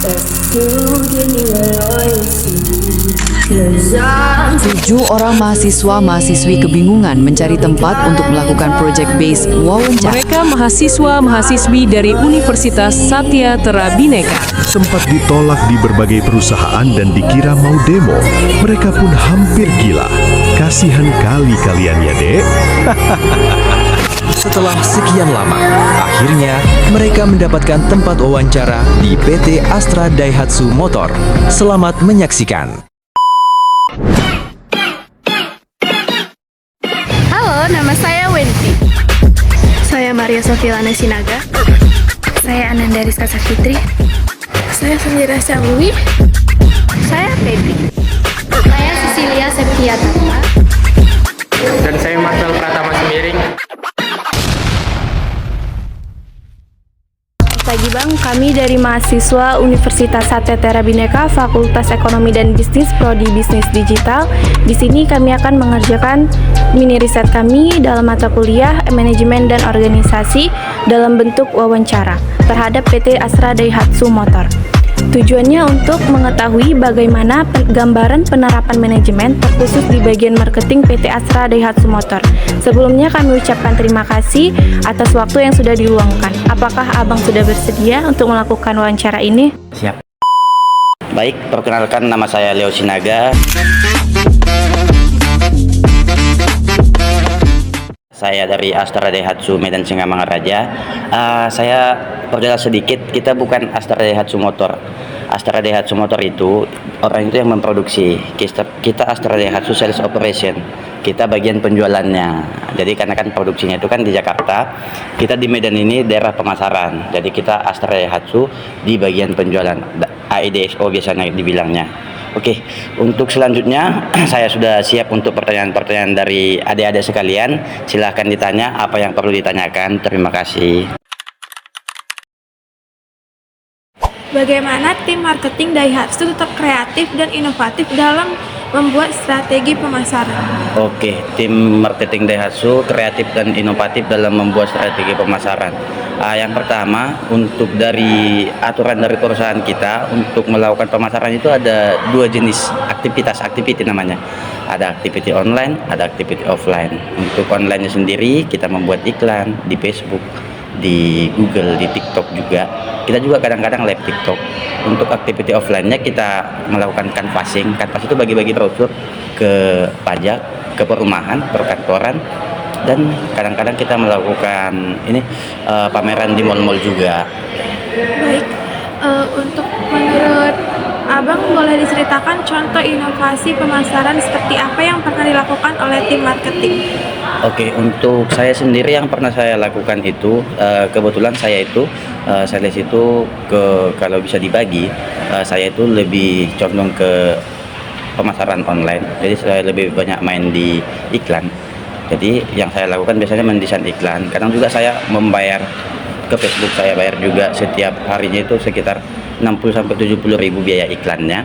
7 orang mahasiswa-mahasiswi kebingungan mencari tempat untuk melakukan project-based wawancara. Mereka mahasiswa-mahasiswi dari Universitas Satyatera Bhinneka. Sempat ditolak di berbagai perusahaan dan dikira mau demo. Mereka pun hampir gila. Kasihan kali kalian ya, Dek. Setelah sekian lama, akhirnya mereka mendapatkan tempat wawancara di PT Astra Daihatsu Motor. Selamat menyaksikan. Halo, nama saya Wendy. Saya Maria Sofiana Sinaga. Saya Ananda Rizka Sakitri. Saya Sendira Syamwi. Saya Febri. Saya Cecilia Septiatata. Dan saya Marcel Pratama Semiring. Pagi Bang, kami dari mahasiswa Universitas Satyatera Bhinneka, Fakultas Ekonomi dan Bisnis, Prodi Bisnis Digital. Di sini kami akan mengerjakan mini riset kami dalam mata kuliah Manajemen dan Organisasi dalam bentuk wawancara terhadap PT Astra Daihatsu Motor. Tujuannya untuk mengetahui bagaimana gambaran penerapan manajemen terkhusus di bagian marketing PT Astra Daihatsu Motor. Sebelumnya kami ucapkan terima kasih atas waktu yang sudah diluangkan. Apakah Abang sudah bersedia untuk melakukan wawancara ini? Siap. Baik, perkenalkan nama saya Leo Sinaga. Saya dari Astra Daihatsu Medan Singamangaraja. Saya perjelas sedikit, kita bukan Astra Daihatsu Motor. Astra Daihatsu Motor itu orang itu yang memproduksi. Kita Astra Daihatsu Sales Operation. Kita bagian penjualannya. Jadi karena kan produksinya itu kan di Jakarta, kita di Medan ini daerah pemasaran. Jadi kita Astra Daihatsu di bagian penjualan, AEDXO biasanya dibilangnya. Oke, untuk selanjutnya saya sudah siap untuk pertanyaan-pertanyaan dari adik-adik sekalian. Silahkan ditanya apa yang perlu ditanyakan. Terima kasih. Bagaimana tim marketing Daihatsu tetap kreatif dan inovatif dalam membuat strategi pemasaran? Oke, tim marketing Daihatsu kreatif dan inovatif dalam membuat strategi pemasaran. Yang pertama, untuk dari aturan dari perusahaan kita untuk melakukan pemasaran itu ada 2 jenis aktiviti namanya. Ada aktiviti online, ada aktiviti offline. Untuk online-nya sendiri kita membuat iklan di Facebook, di Google, di TikTok juga. Kita juga kadang-kadang live TikTok. Untuk aktiviti offline-nya kita melakukan canvassing. Canvass itu bagi-bagi brosur ke pajak, ke perumahan, perkantoran, dan kadang-kadang kita melakukan pameran di mal-mal juga. Baik, untuk menurut Abang boleh diceritakan contoh inovasi pemasaran seperti apa yang pernah dilakukan oleh tim marketing? Oke, untuk saya sendiri yang pernah saya lakukan itu, kebetulan saya itu sales itu kalau bisa dibagi, saya itu lebih condong ke pemasaran online. Jadi saya lebih banyak main di iklan. Jadi yang saya lakukan biasanya mendesain iklan. Kadang juga saya membayar ke Facebook, saya bayar juga setiap harinya itu sekitar 60-70 ribu biaya iklannya.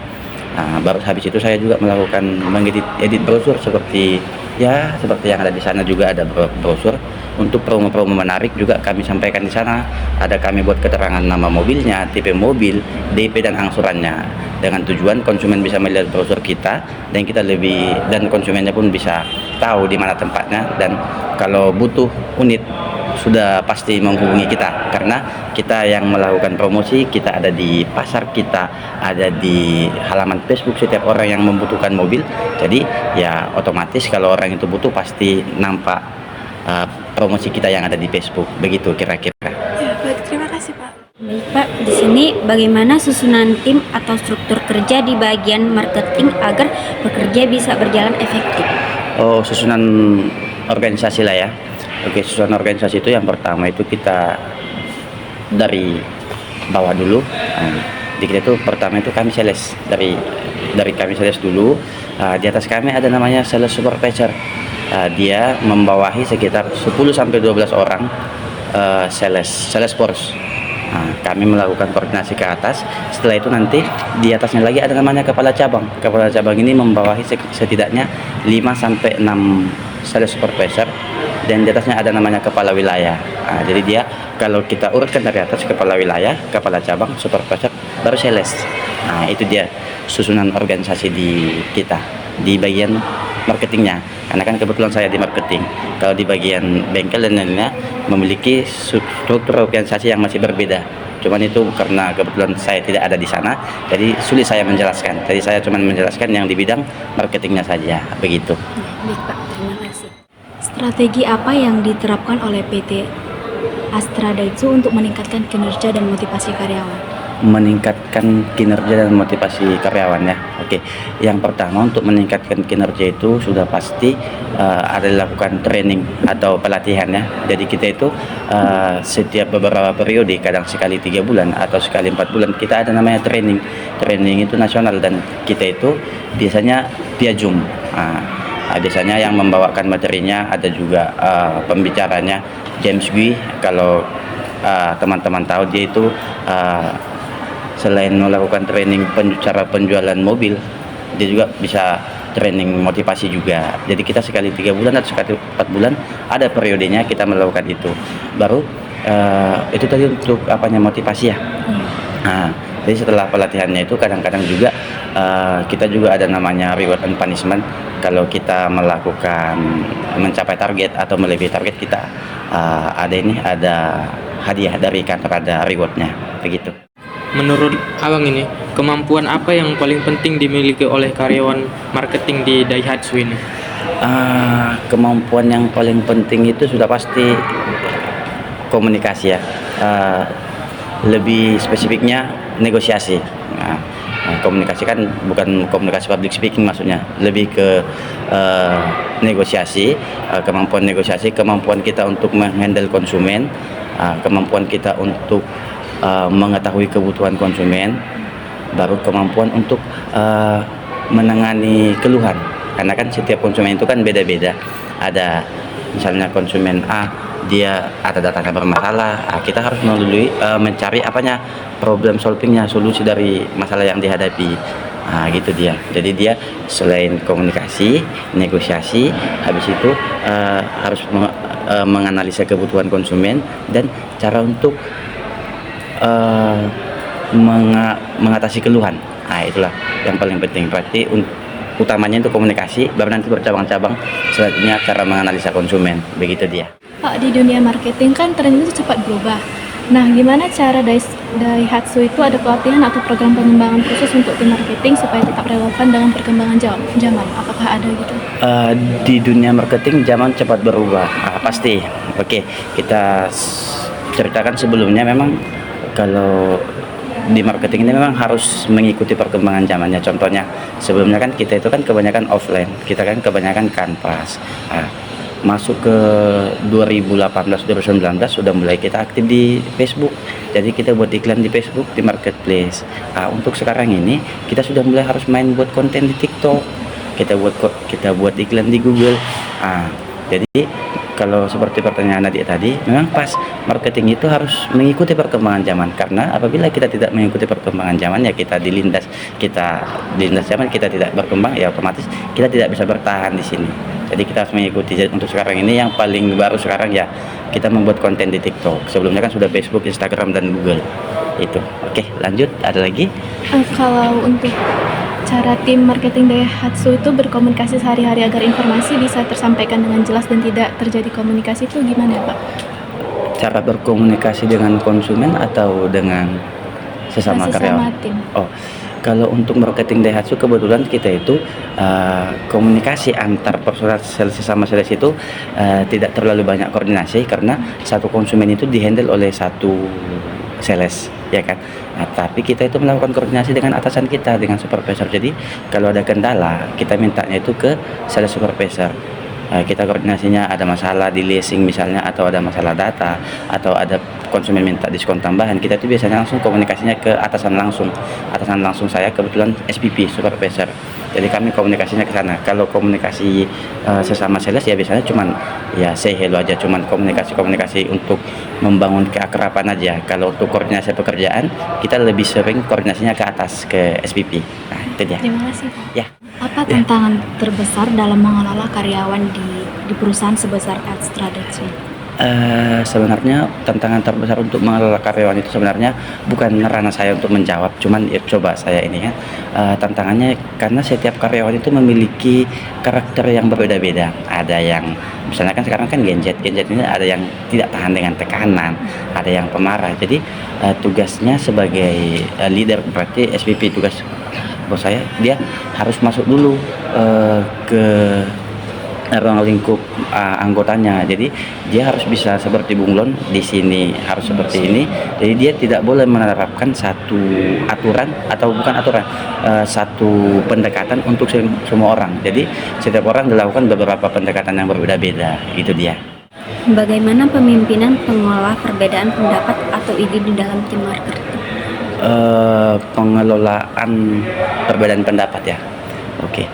Baru habis itu saya juga melakukan mengedit brosur seperti yang ada di sana, juga ada brosur untuk promo-promo menarik juga kami sampaikan di sana. Ada kami buat keterangan nama mobilnya, tipe mobil, DP dan angsurannya, dengan tujuan konsumen bisa melihat brosur kita dan konsumennya pun bisa tahu di mana tempatnya, dan kalau butuh unit sudah pasti menghubungi kita, karena kita yang melakukan promosi. Kita ada di pasar, kita ada di halaman Facebook setiap orang yang membutuhkan mobil. Jadi ya otomatis kalau orang itu butuh pasti nampak promosi kita yang ada di Facebook. Begitu kira-kira. Ya, baik, terima kasih Pak. Baik Pak, di sini bagaimana susunan tim atau struktur kerja di bagian marketing agar bekerja bisa berjalan efektif? Oh, susunan organisasi lah ya. Oke, susunan organisasi itu yang pertama itu kita dari bawah dulu. Di kita itu pertama itu kami sales, dari kami sales dulu. Di atas kami ada namanya sales supervisor. Dia membawahi sekitar 10-12 orang sales force. Kami melakukan koordinasi ke atas. Setelah itu nanti di atasnya lagi ada namanya kepala cabang. Kepala cabang ini membawahi setidaknya 5-6 sales supervisor, dan di atasnya ada namanya kepala wilayah. Jadi dia, kalau kita urutkan dari atas, kepala wilayah, kepala cabang, supervisor, baru sales. Nah, itu dia susunan organisasi di kita di bagian marketingnya. Karena kan kebetulan saya di marketing. Kalau di bagian bengkel dan lainnya memiliki struktur organisasi yang masih berbeda. Cuman itu karena kebetulan saya tidak ada di sana, jadi sulit saya menjelaskan. Jadi saya cuma menjelaskan yang di bidang marketingnya saja, begitu. Baik Pak, terima kasih. Strategi apa yang diterapkan oleh PT Astra Daihatsu untuk meningkatkan kinerja dan motivasi karyawan? Meningkatkan kinerja dan motivasi karyawan ya. Oke, yang pertama untuk meningkatkan kinerja itu sudah pasti ada dilakukan training atau pelatihan ya. Jadi kita itu setiap beberapa periode, kadang sekali 3 bulan atau sekali 4 bulan kita ada namanya training. Training itu nasional dan kita itu biasanya via Zoom. Biasanya yang membawakan materinya ada juga pembicaranya James Gui. Kalau teman-teman tahu, dia itu selain melakukan training cara penjualan mobil, dia juga bisa training motivasi juga. Jadi kita sekali 3 bulan atau sekali 4 bulan ada periodenya kita melakukan itu. Baru itu tadi untuk motivasi ya. Jadi setelah pelatihannya itu kadang-kadang juga kita juga ada namanya reward and punishment. Kalau kita melakukan mencapai target atau melebihi target kita ada hadiah dari kantor, ada rewardnya begitu. Menurut Abang ini, kemampuan apa yang paling penting dimiliki oleh karyawan marketing di Daihatsu ini? Kemampuan yang paling penting itu sudah pasti komunikasi ya. Lebih spesifiknya negosiasi. Komunikasi kan bukan komunikasi public speaking, maksudnya lebih ke negosiasi, kemampuan negosiasi, kemampuan kita untuk menghandle konsumen, kemampuan kita untuk mengetahui kebutuhan konsumen, baru kemampuan untuk menangani keluhan. Karena kan setiap konsumen itu kan beda-beda. Ada misalnya konsumen A, dia ada datanya bermasalah, kita harus mencari problem solvingnya, solusi dari masalah yang dihadapi. Gitu dia. Jadi dia selain komunikasi, negosiasi, habis itu harus menganalisa kebutuhan konsumen dan cara untuk mengatasi keluhan. Itulah yang paling penting. Berarti utamanya itu komunikasi, baru nanti bercabang-cabang selanjutnya cara menganalisa konsumen. Begitu dia. Pak, di dunia marketing kan tren itu cepat berubah. Nah, gimana cara Daihatsu itu ada pelatihan atau program pengembangan khusus untuk tim marketing supaya tetap relevan dengan perkembangan zaman? Apakah ada gitu? Di dunia marketing zaman cepat berubah, pasti. Oke, kita ceritakan sebelumnya memang kalau di marketing ini memang harus mengikuti perkembangan zamannya. Contohnya sebelumnya kan kita itu kan kebanyakan offline, kita kan kebanyakan kanvas. Masuk ke 2018-2019 sudah mulai kita aktif di Facebook. Jadi kita buat iklan di Facebook, di marketplace. Untuk sekarang ini kita sudah mulai harus main buat konten di TikTok. Kita buat iklan di Google. Jadi kalau seperti pertanyaan adik tadi, memang pas marketing itu harus mengikuti perkembangan zaman. Karena apabila kita tidak mengikuti perkembangan zaman, ya kita dilindas zaman, kita tidak berkembang, ya otomatis kita tidak bisa bertahan di sini. Jadi kita harus mengikuti. Untuk sekarang ini yang paling baru sekarang ya kita membuat konten di TikTok. Sebelumnya kan sudah Facebook, Instagram, dan Google. Itu. Oke, lanjut. Ada lagi? Kalau untuk cara tim marketing Daihatsu itu berkomunikasi sehari-hari agar informasi bisa tersampaikan dengan jelas dan tidak terjadi komunikasi itu gimana ya Pak? Cara berkomunikasi dengan konsumen atau dengan sesama karyawan? Tim. Kalau untuk marketing Daihatsu kebetulan kita itu komunikasi antar personal sales sama sales itu tidak terlalu banyak koordinasi karena satu konsumen itu dihandle oleh satu sales, ya kan. Tapi kita itu melakukan koordinasi dengan atasan kita, dengan supervisor. Jadi kalau ada kendala kita mintanya itu ke sales supervisor. Kita koordinasinya ada masalah di leasing misalnya, atau ada masalah data, atau ada konsumen minta diskon tambahan, kita itu biasanya langsung komunikasinya ke atasan langsung saya kebetulan SPP, supervisor. Jadi kami komunikasinya ke sana. Kalau komunikasi sesama sales ya biasanya cuman ya say hello aja, cuman komunikasi untuk membangun keakraban aja. Kalau untuk koordinasi pekerjaan kita lebih sering koordinasinya ke atas, ke SPP. Itu dia. Terima kasih Pak. Ya. Apa tantangan terbesar dalam mengelola karyawan di perusahaan sebesar Astra Daihatsu? Sebenarnya tantangan terbesar untuk mengelola karyawan itu sebenarnya bukan ranah saya untuk menjawab, cuman ya coba saya ini kan tantangannya karena setiap karyawan itu memiliki karakter yang berbeda-beda. Ada yang misalnya kan sekarang kan Gen Z ini ada yang tidak tahan dengan tekanan, ada yang pemarah. Jadi tugasnya sebagai leader berarti SVP, tugas bos saya dia harus masuk dulu ke ruang lingkup anggotanya. Jadi dia harus bisa seperti bunglon di sini, harus seperti ini. Jadi dia tidak boleh menerapkan satu aturan atau bukan aturan, satu pendekatan untuk semua orang. Jadi setiap orang dilakukan beberapa pendekatan yang berbeda-beda. Itu dia. Bagaimana pemimpinan pengolah perbedaan pendapat atau ide di dalam tim marketing? Pengelolaan perbedaan pendapat ya. Oke.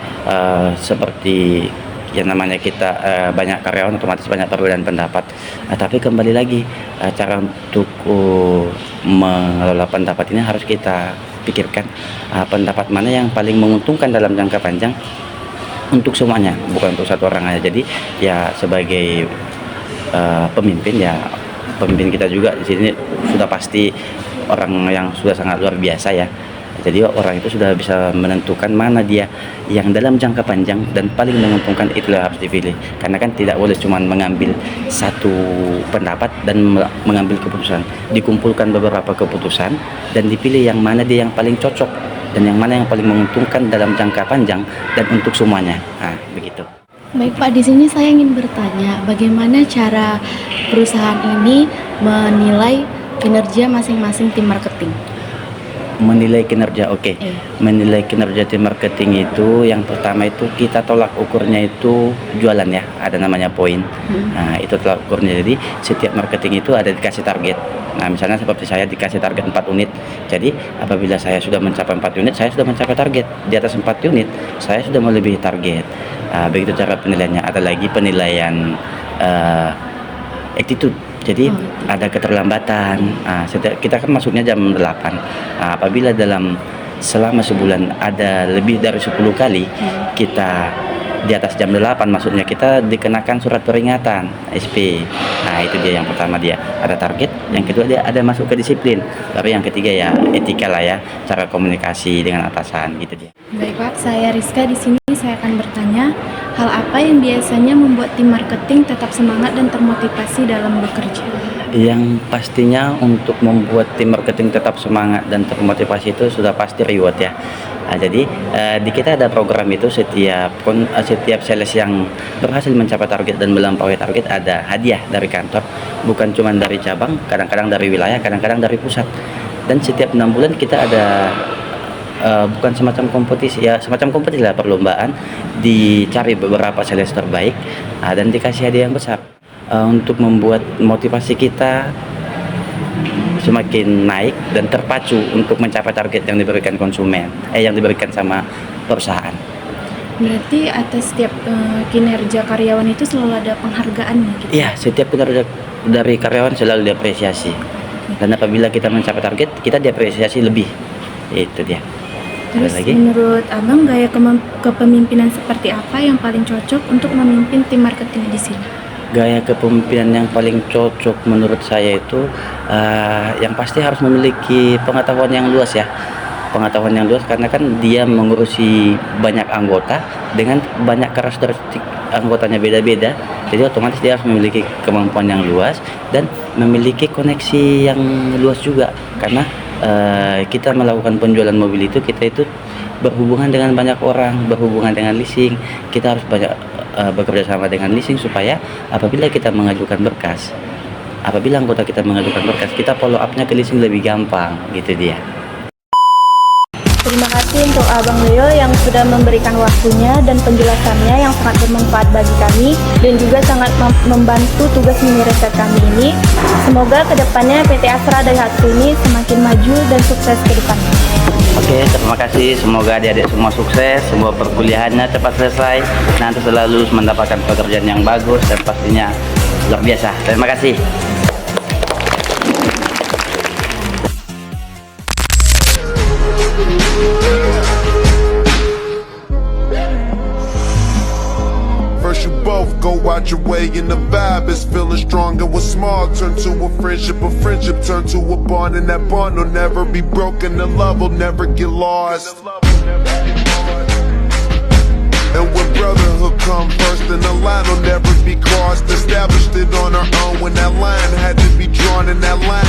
Seperti yang namanya kita banyak karyawan otomatis banyak perbedaan pendapat. Tapi kembali lagi cara untuk mengelola pendapat ini harus kita pikirkan pendapat mana yang paling menguntungkan dalam jangka panjang untuk semuanya, bukan untuk satu orang aja. Jadi ya sebagai pemimpin ya pemimpin kita juga di sini sudah pasti orang yang sudah sangat luar biasa ya. Jadi orang itu sudah bisa menentukan mana dia yang dalam jangka panjang dan paling menguntungkan, itulah harus dipilih. Karena kan tidak boleh cuma mengambil satu pendapat dan mengambil keputusan. Dikumpulkan beberapa keputusan dan dipilih yang mana dia yang paling cocok dan yang mana yang paling menguntungkan dalam jangka panjang dan untuk semuanya. Nah, begitu. Baik Pak, di sini saya ingin bertanya, bagaimana cara perusahaan ini menilai kinerja masing-masing tim marketing? Menilai kinerja, oke. Menilai kinerja tim marketing itu yang pertama itu kita tolak ukurnya itu jualan ya, ada namanya poin. Nah itu tolak ukurnya. Jadi setiap marketing itu ada dikasih target. Nah misalnya seperti saya dikasih target 4 unit. Jadi apabila saya sudah mencapai 4 unit, saya sudah mencapai target. Di atas 4 unit, saya sudah melebihi target. Begitu cara penilaiannya. Ada lagi penilaian attitude. Jadi ada keterlambatan. Kita kan masuknya jam 8. Apabila selama sebulan ada lebih dari 10 kali kita di atas jam 8 maksudnya kita dikenakan surat peringatan SP. Nah itu dia yang pertama, dia ada target. Yang kedua dia ada masuk ke disiplin. Lalu yang ketiga ya etika lah ya, cara komunikasi dengan atasan gitu dia. Baik Pak, saya Rizka. Di sini saya akan bertanya, hal apa yang biasanya membuat tim marketing tetap semangat dan termotivasi dalam bekerja? Yang pastinya untuk membuat tim marketing tetap semangat dan termotivasi itu sudah pasti reward ya. Jadi di kita ada program itu setiap sales yang berhasil mencapai target dan melampaui target ada hadiah dari kantor, bukan cuma dari cabang, kadang-kadang dari wilayah, kadang-kadang dari pusat. Dan setiap 6 bulan kita ada bukan semacam kompetisi ya, semacam kompetisi lah, perlombaan, dicari beberapa sales terbaik dan dikasih hadiah yang besar untuk membuat motivasi kita semakin naik dan terpacu untuk mencapai target yang diberikan konsumen, yang diberikan sama perusahaan. Berarti atas setiap kinerja karyawan itu selalu ada penghargaannya gitu? Iya, setiap kinerja dari karyawan selalu diapresiasi. Dan apabila kita mencapai target, kita diapresiasi lebih. Itu dia. Terus menurut Abang, gaya kepemimpinan seperti apa yang paling cocok untuk memimpin tim marketing di sini? Gaya kepemimpinan yang paling cocok menurut saya itu yang pasti harus memiliki pengetahuan yang luas ya. Pengetahuan yang luas karena kan dia mengurusi banyak anggota dengan banyak karakteristik anggotanya beda-beda. Jadi otomatis dia harus memiliki kemampuan yang luas dan memiliki koneksi yang luas juga. Karena kita melakukan penjualan mobil itu, kita itu berhubungan dengan banyak orang, berhubungan dengan leasing. Kita harus banyak bekerja sama dengan leasing supaya apabila kita mengajukan berkas, apabila anggota kita mengajukan berkas, kita follow up-nya ke leasing lebih gampang, gitu dia. Terima kasih untuk Abang Leo yang sudah memberikan waktunya dan penjelasannya yang sangat bermanfaat bagi kami dan juga sangat membantu tugas mini riset kami ini. Semoga kedepannya PT Astra Daihatsu ini semakin maju dan sukses ke depannya. Oke, terima kasih. Semoga adik-adik semua sukses, semua perkuliahannya cepat selesai, nanti selalu mendapatkan pekerjaan yang bagus dan pastinya luar biasa. Terima kasih. First you both go out your way and the vibe is feeling strong. And what's small turn to a friendship turn to a bond. And that bond will never be broken, the love will never get lost. And when brotherhood come first, then the line will never be crossed. Established it on our own when that line had to be drawn, and that line